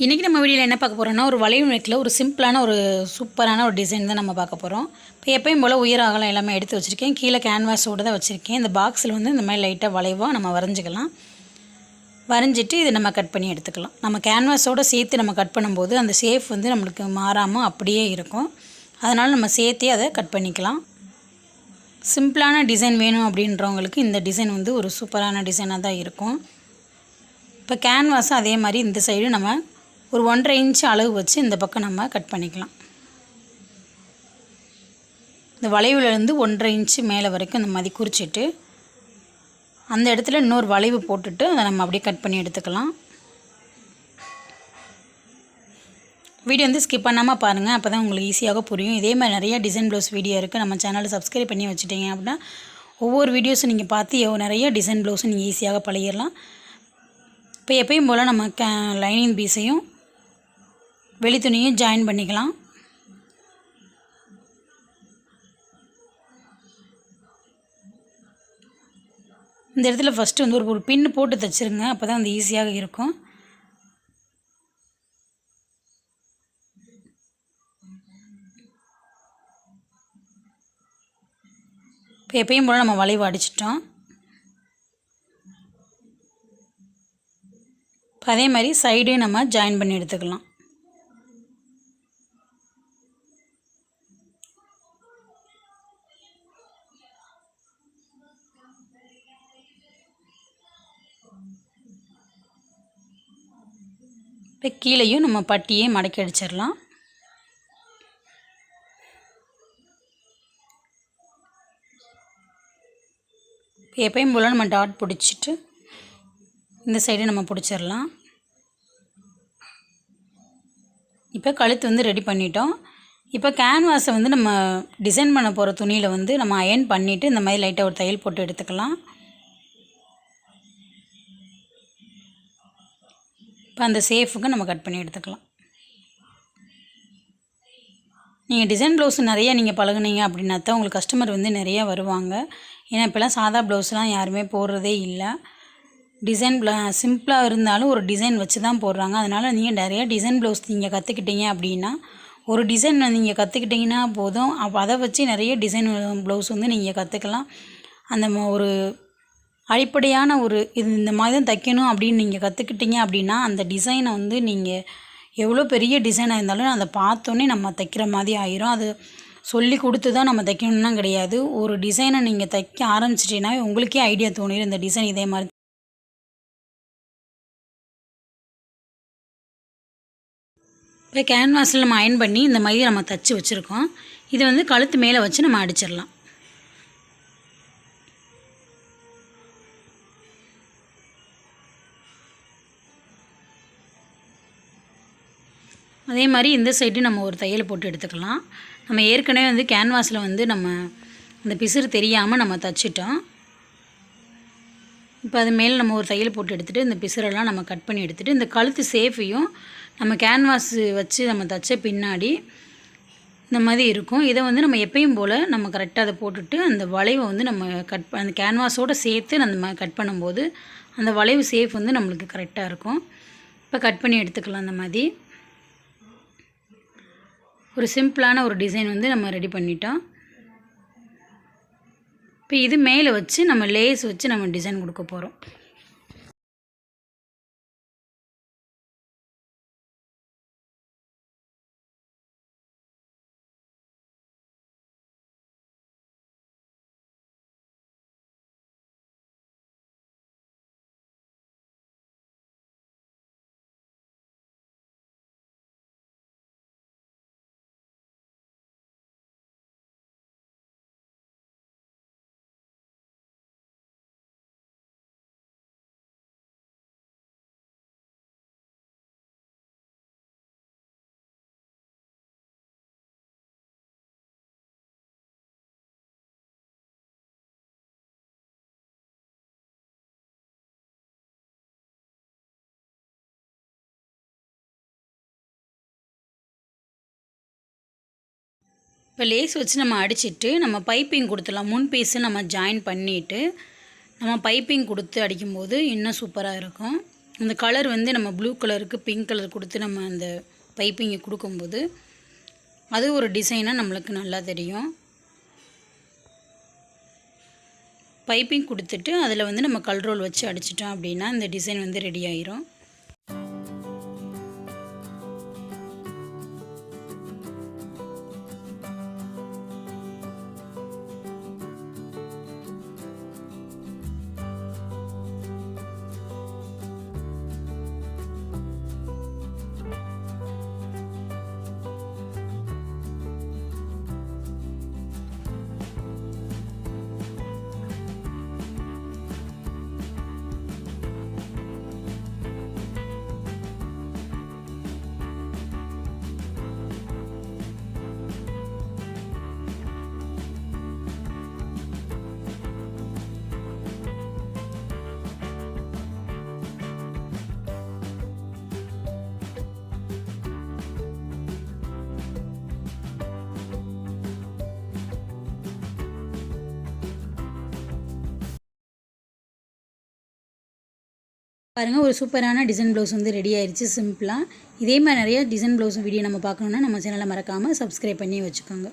இன்றைக்கி நம்ம வீடியோவில் என்ன பார்க்க போகிறோம்னா, ஒரு வளைவு நெக்கில் ஒரு சிம்பிளான ஒரு சூப்பரான ஒரு டிசைன் தான் நம்ம பார்க்க போகிறோம். இப்போ எப்பயும் போல் உயர அகலம் எல்லாமே எடுத்து வச்சுருக்கேன். கீழே கேன்வாஸோடு தான் வச்சுருக்கேன். இந்த பாக்ஸில் வந்து இந்த மாதிரி லைட்டாக வளைவாக நம்ம வரைஞ்சிக்கலாம். வரைஞ்சிட்டு இதை நம்ம கட் பண்ணி எடுத்துக்கலாம். நம்ம கேன்வாஸோடு சேர்த்து நம்ம கட் பண்ணும்போது அந்த ஷேப் வந்து நம்மளுக்கு மாறாமல் அப்படியே இருக்கும். அதனால் நம்ம சேர்த்தே அதை கட் பண்ணிக்கலாம். சிம்பிளான டிசைன் வேணும் அப்படின்றவங்களுக்கு இந்த டிசைன் வந்து ஒரு சூப்பரான டிசைனாக தான் இருக்கும். இப்போ கேன்வாஸை அதே மாதிரி இந்த சைடு நம்ம ஒரு 1.5 இன்ச் அளவு வச்சு இந்த பக்கம் நம்ம கட் பண்ணிக்கலாம். இந்த வளைவுலேருந்து 1.5 இன்ச்சு மேலே வரைக்கும் இந்த மாதிரி குறிச்சிட்டு அந்த இடத்துல இன்னொரு வளைவு போட்டுட்டு அதை நம்ம அப்படியே கட் பண்ணி எடுத்துக்கலாம். வீடியோ வந்து ஸ்கிப் பண்ணாமல் பாருங்கள், அப்போ தான் உங்களுக்கு ஈஸியாக புரியும். இதே மாதிரி நிறைய டிசைன் ப்ளவுஸ் வீடியோ இருக்குது. நம்ம சேனலை சப்ஸ்கிரைப் பண்ணி வச்சுட்டீங்க அப்படின்னா ஒவ்வொரு வீடியோஸும் நீங்கள் பார்த்து நிறைய டிசைன் ப்ளவுஸும் நீங்கள் ஈஸியாக பழகிடலாம். இப்போ எப்பயும் போல் நம்ம லைனிங் பீஸையும் வெளி துணியும் ஜாயின் பண்ணிக்கலாம். இந்த இடத்துல ஃபஸ்ட்டு வந்து ஒரு பின்னு போட்டு தைச்சிருங்க, அப்போ தான் வந்து ஈஸியாக இருக்கும். இப்போ எப்பயும் போல் நம்ம வளைவு அடிச்சிட்டோம். இப்போ அதே மாதிரி சைடையும் நம்ம ஜாயின் பண்ணி எடுத்துக்கலாம். இப்போ கீழேயும் நம்ம பட்டியே மடக்கி அடிச்சிடலாம். இப்போ எப்பயும் போல் நம்ம டாட் பிடிச்சிட்டு இந்த சைடு நம்ம பிடிச்சிடலாம். இப்போ கழுத்து வந்து ரெடி பண்ணிட்டோம். இப்போ கேன்வாஸை வந்து நம்ம டிசைன் பண்ண போகிற துணியில் வந்து நம்ம அயர்ன் பண்ணிவிட்டு இந்த மாதிரி லைட்டாக ஒரு தையல் போட்டு எடுத்துக்கலாம். இப்போ அந்த சேஃபுக்கு நம்ம கட் பண்ணி எடுத்துக்கலாம். நீங்கள் டிசைன் ப்ளவுஸ் நிறையா நீங்கள் பழகுனீங்க அப்படின்னா தான் உங்களுக்கு கஸ்டமர் வந்து நிறையா வருவாங்க. ஏன்னா இப்போலாம் சாதா ப்ளவுஸ்லாம் யாருமே போடுறதே இல்லை. டிசைன் சிம்பிளாக இருந்தாலும் ஒரு டிசைன் வச்சு தான் போடுறாங்க. அதனால் நீங்கள் நிறையா டிசைன் ப்ளவுஸ் நீங்கள் கற்றுக்கிட்டீங்க அப்படின்னா ஒரு டிசைன் நீங்கள் கற்றுக்கிட்டிங்கன்னா போதும். அப்போ அதை வச்சு நிறைய டிசைன் ப்ளவுஸ் வந்து நீங்கள் கற்றுக்கலாம். அந்த ஒரு அடிப்படையான ஒரு இது இந்த மாதிரி தான் தைக்கணும் அப்படின்னு நீங்கள் கற்றுக்கிட்டீங்க அப்படின்னா அந்த டிசைனை வந்து நீங்கள் எவ்வளோ பெரிய டிசைனாக இருந்தாலும் அதை பார்த்தோன்னே நம்ம தைக்கிற மாதிரி ஆயிரும். அது சொல்லி கொடுத்து தான் நம்ம தைக்கணும்னா கிடையாது. ஒரு டிசைனை நீங்கள் தைக்க ஆரம்பிச்சிட்டிங்கன்னா உங்களுக்கே ஐடியா தோணிடும், இந்த டிசைன் இதே மாதிரி. இப்போ கேன்வாஸில் நம்ம அயர்ன் பண்ணி இந்த மாதிரி நம்ம தைச்சி வச்சுருக்கோம். இதை வந்து கழுத்து மேலே வச்சு நம்ம அடிச்சிடலாம். அதே மாதிரி இந்த சைடு நம்ம ஒரு தையல் போட்டு எடுத்துக்கலாம். நம்ம ஏற்கனவே வந்து கேன்வாஸில் வந்து நம்ம இந்த பிசுறு தெரியாமல் நம்ம தைச்சிட்டோம். இப்போ அது மேலே நம்ம ஒரு தையல் போட்டு எடுத்துகிட்டு இந்த பிசுரெல்லாம் நம்ம கட் பண்ணி எடுத்துகிட்டு இந்த கழுத்து சேஃபையும் நம்ம கேன்வாஸ் வச்சு நம்ம தைச்ச பின்னாடி இந்த மாதிரி இருக்கும். இதை வந்து நம்ம எப்பயும் போல் நம்ம கரெக்டாக அதை போட்டுட்டு அந்த வளைவை வந்து நம்ம அந்த கேன்வாஸோடு சேர்த்து நம்ம கட் பண்ணும்போது அந்த வளைவு சேஃப் வந்து நம்மளுக்கு கரெக்டாக இருக்கும். இப்போ கட் பண்ணி எடுத்துக்கலாம். அந்த மாதிரி ஒரு சிம்பிளான ஒரு டிசைன் வந்து நம்ம ரெடி பண்ணிட்டோம். இப்போ இது மேலே வச்சு நம்ம லேஸ் வச்சு நம்ம டிசைன் கொடுக்க போகிறோம். இப்போ லேஸ் வச்சு நம்ம அடிச்சுட்டு நம்ம பைப்பிங் கொடுத்துடலாம். முன் பீஸு நம்ம ஜாயின் பண்ணிவிட்டு நம்ம பைப்பிங் கொடுத்து அடிக்கும்போது இன்னும் சூப்பராக இருக்கும். அந்த கலர் வந்து நம்ம ப்ளூ கலருக்கு பிங்க் கலர் கொடுத்து நம்ம அந்த பைப்பிங்கை கொடுக்கும்போது அது ஒரு டிசைனாக நம்மளுக்கு நல்லா தெரியும். பைப்பிங் கொடுத்துட்டு அதில் வந்து நம்ம கல் ரோல் வச்சு அடிச்சிட்டோம் அப்படின்னா இந்த டிசைன் வந்து ரெடி ஆயிரும். பாருங்கள், ஒரு சூப்பரான டிசைன் ப்ளவுஸ் வந்து ரெடி ஆயிடுச்சு சிம்பிளாக. இதே மாதிரி நிறைய டிசைன் ப்ளவுஸ் வீடியோ நம்ம பார்க்கணுன்னா நம்ம சேனலை மறக்காமல் சப்ஸ்கிரைப் பண்ணி வச்சுக்கோங்க.